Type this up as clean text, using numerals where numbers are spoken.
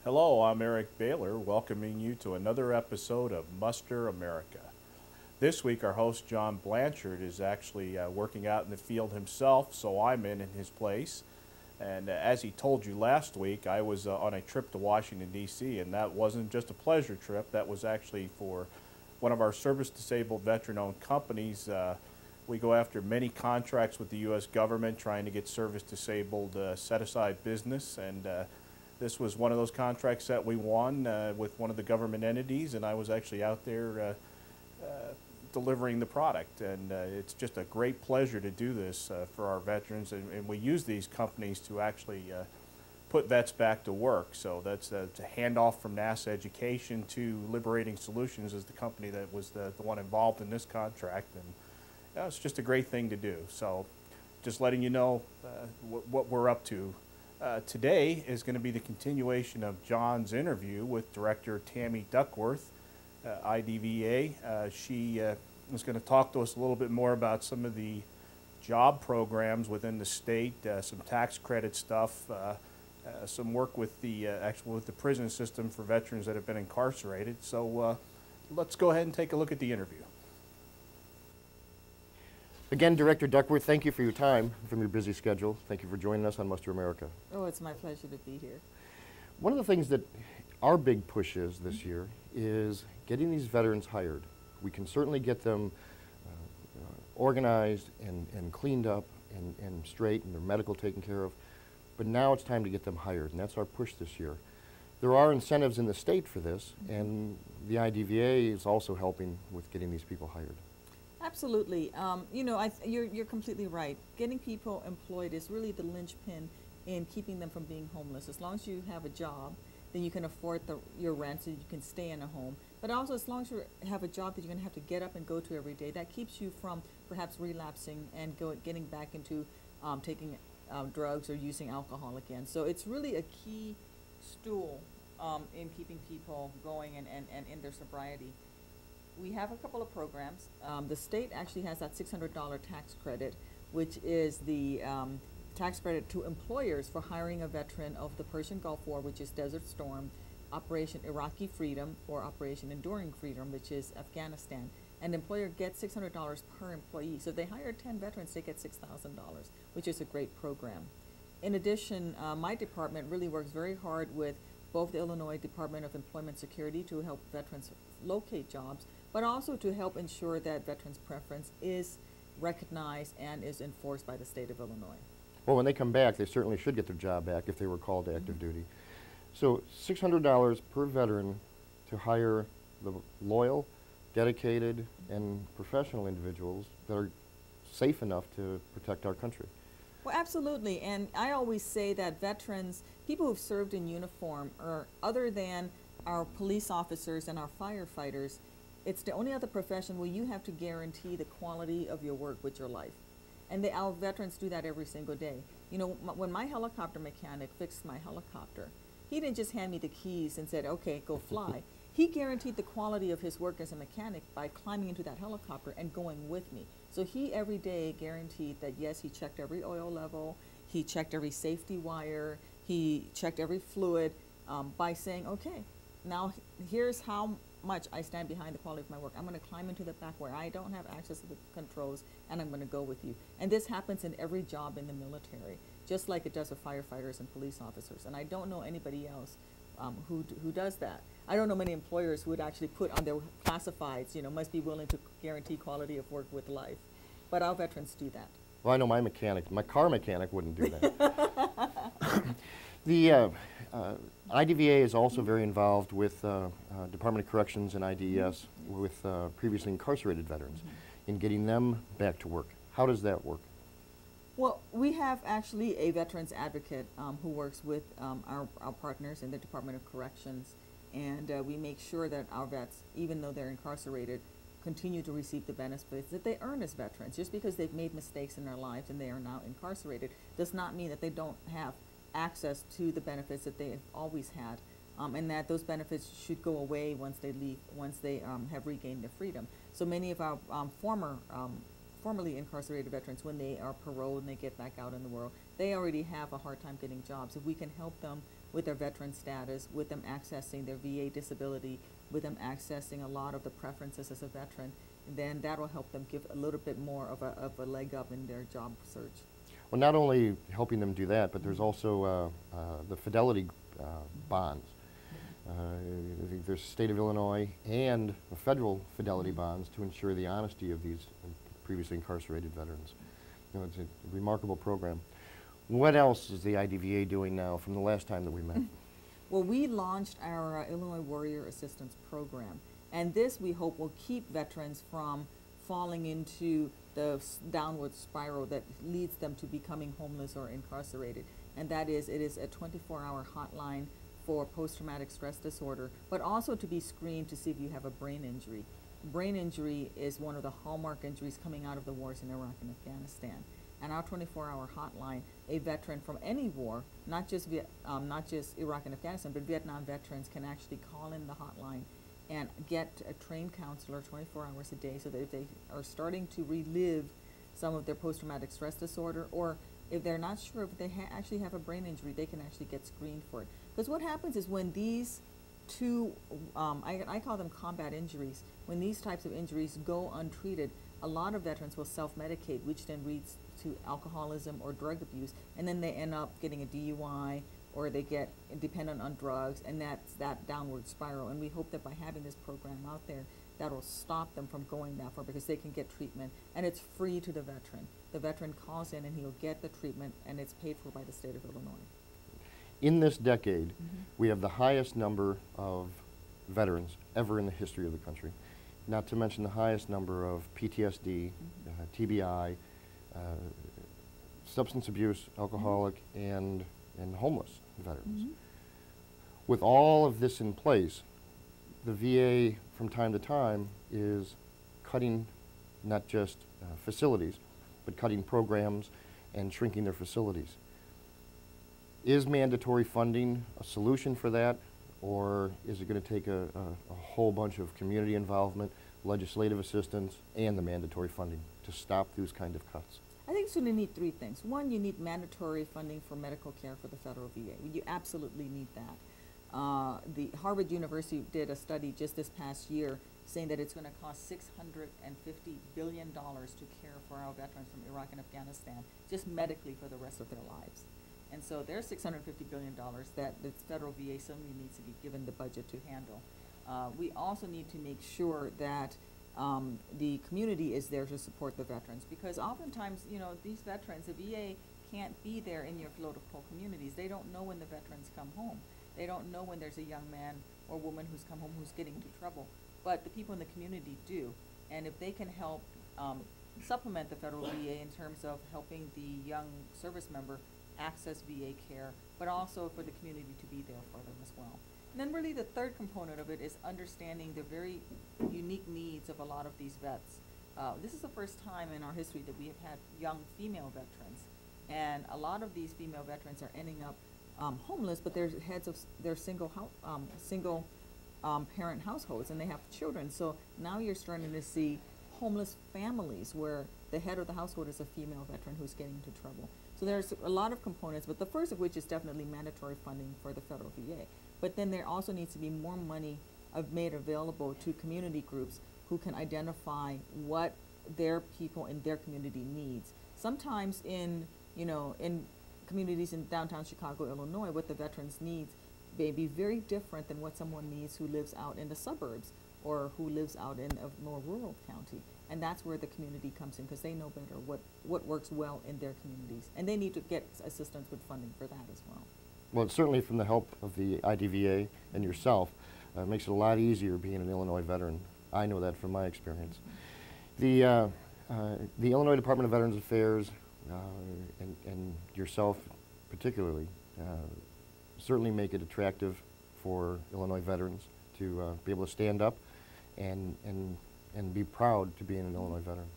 Hello, I'm Eric Baylor, welcoming you to another episode of Muster America. This week, our host John Blanchard is actually working out in the field himself, so I'm in his place. And as he told you last week, I was on a trip to Washington, D.C., and that wasn't just a pleasure trip. That was actually for one of our service-disabled veteran-owned companies. We go after many contracts with the U.S. government trying to get service-disabled set-aside business, and this was one of those contracts that we won with one of the government entities, and I was actually out there delivering the product. And it's just a great pleasure to do this for our veterans, and we use these companies to actually put vets back to work. So that's a handoff from NASA Education to Liberating Solutions is the company that was the one involved in this contract, and it's just a great thing to do. So just letting you know what we're up to. Today is going to be the continuation of John's interview with Director Tammy Duckworth, IDVA. She is going to talk to us a little bit more about some of the job programs within the state, some tax credit stuff, some work with the prison system for veterans that have been incarcerated. So let's go ahead and take a look at the interview. Again, Director Duckworth, thank you for your time from your busy schedule. Thank you for joining us on Muster America. Oh, it's my pleasure to be here. One of the things that our big push is this year is getting these veterans hired. We can certainly get them organized and cleaned up and straight and their medical taken care of, but now it's time to get them hired, and that's our push this year. There are incentives in the state for this, and the IDVA is also helping with getting these people hired. Absolutely. You know, you're completely right. Getting people employed is really the linchpin in keeping them from being homeless. As long as you have a job, then you can afford your rent so you can stay in a home. But also, as long as you have a job that you're going to have to get up and go to every day, that keeps you from perhaps relapsing and getting back into taking drugs or using alcohol again. So it's really a key stool in keeping people going and in their sobriety. We have a couple of programs. The state actually has that $600 tax credit, which is the tax credit to employers for hiring a veteran of the Persian Gulf War, which is Desert Storm, Operation Iraqi Freedom, or Operation Enduring Freedom, which is Afghanistan. And the employer gets $600 per employee. So if they hire 10 veterans, they get $6,000, which is a great program. In addition, my department really works very hard with both the Illinois Department of Employment Security to help veterans locate jobs, but also to help ensure that veterans' preference is recognized and is enforced by the state of Illinois. Well, when they come back, they certainly should get their job back if they were called to active duty. So $600 per veteran to hire the loyal, dedicated, and professional individuals that are safe enough to protect our country. Well, absolutely. And I always say that veterans, people who've served in uniform, or other than our police officers and our firefighters, it's the only other profession where you have to guarantee the quality of your work with your life. And our veterans do that every single day. You know, when my helicopter mechanic fixed my helicopter, he didn't just hand me the keys and said, okay, go fly. He guaranteed the quality of his work as a mechanic by climbing into that helicopter and going with me. So he every day guaranteed that, yes, he checked every oil level, he checked every safety wire, he checked every fluid by saying, okay, now here's how much I stand behind the quality of my work. I'm going to climb into the back where I don't have access to the controls, and I'm going to go with you. And this happens in every job in the military, just like it does with firefighters and police officers. And I don't know anybody else who does that. I don't know many employers who would actually put on their classifieds, you know, must be willing to guarantee quality of work with life. But our veterans do that. Well, I know my car mechanic wouldn't do that. The IDVA is also very involved with Department of Corrections and IDES with previously incarcerated veterans in getting them back to work. How does that work? Well, we have actually a veterans advocate who works with our partners in the Department of Corrections, and we make sure that our vets, even though they're incarcerated, continue to receive the benefits that they earn as veterans. Just because they've made mistakes in their lives and they are now incarcerated does not mean that they don't have access to the benefits that they have always had, and that those benefits should go away once they leave, once they have regained their freedom. So many of our formerly incarcerated veterans, when they are paroled and they get back out in the world, they already have a hard time getting jobs. If we can help them with their veteran status, with them accessing their VA disability, with them accessing a lot of the preferences as a veteran, then that will help them give a little bit more of a leg up in their job search. Well, not only helping them do that, but there's also the fidelity bonds. There's state of Illinois and the federal fidelity bonds to ensure the honesty of these previously incarcerated veterans. You know, it's a remarkable program. What else is the IDVA doing now from the last time that we met? Well, we launched our Illinois Warrior Assistance Program, and this we hope will keep veterans from falling into the downward spiral that leads them to becoming homeless or incarcerated. And that is, it is a 24-hour hotline for post-traumatic stress disorder, but also to be screened to see if you have a brain injury. Brain injury is one of the hallmark injuries coming out of the wars in Iraq and Afghanistan. And our 24-hour hotline, a veteran from any war, not just Iraq and Afghanistan, but Vietnam veterans can actually call in the hotline and get a trained counselor 24 hours a day, so that if they are starting to relive some of their post-traumatic stress disorder, or if they're not sure if they actually have a brain injury, they can actually get screened for it. Because what happens is when these two, I call them combat injuries, when these types of injuries go untreated, a lot of veterans will self-medicate, which then leads to alcoholism or drug abuse, and then they end up getting a DUI, or they get dependent on drugs, and that's that downward spiral. And we hope that by having this program out there, that will stop them from going that far, because they can get treatment, and it's free to the veteran. The veteran calls in and he'll get the treatment, and it's paid for by the state of Illinois. In this decade, we have the highest number of veterans ever in the history of the country, not to mention the highest number of PTSD, TBI, substance abuse, alcoholic, and homeless veterans. With all of this in place, the VA from time to time is cutting not just facilities, but cutting programs and shrinking their facilities. Is mandatory funding a solution for that, or is it going to take a whole bunch of community involvement, legislative assistance, and the mandatory funding to stop those kind of cuts? I think so. You need three things. One, you need mandatory funding for medical care for the federal VA. You absolutely need that. The Harvard University did a study just this past year saying that it's going to cost $650 billion to care for our veterans from Iraq and Afghanistan, just medically for the rest of their lives. And so there's $650 billion that the federal VA suddenly needs to be given the budget to handle. We also need to make sure that the community is there to support the veterans, because oftentimes, you know, these veterans, the VA can't be there in your local communities. They don't know when the veterans come home. They don't know when there's a young man or woman who's come home who's getting into trouble. But the people in the community do. And if they can help supplement the federal VA in terms of helping the young service member access VA care, but also for the community to be there for them as well. And then really the third component of it is understanding the very unique needs of a lot of these vets. This is the first time in our history that we have had young female veterans. And a lot of these female veterans are ending up homeless, but they're heads of their single parent households, and they have children. So now you're starting to see homeless families where the head of the household is a female veteran who's getting into trouble. So there's a lot of components, but the first of which is definitely mandatory funding for the federal VA. But then there also needs to be more money made available to community groups who can identify what their people in their community needs. Sometimes in communities in downtown Chicago, Illinois, what the veterans needs may be very different than what someone needs who lives out in the suburbs or who lives out in a more rural county. And that's where the community comes in, because they know better what works well in their communities. And they need to get assistance with funding for that as well. Well, certainly from the help of the IDVA and yourself, it makes it a lot easier being an Illinois veteran. I know that from my experience. The Illinois Department of Veterans Affairs and yourself particularly certainly make it attractive for Illinois veterans to be able to stand up and be proud to be an Illinois veteran.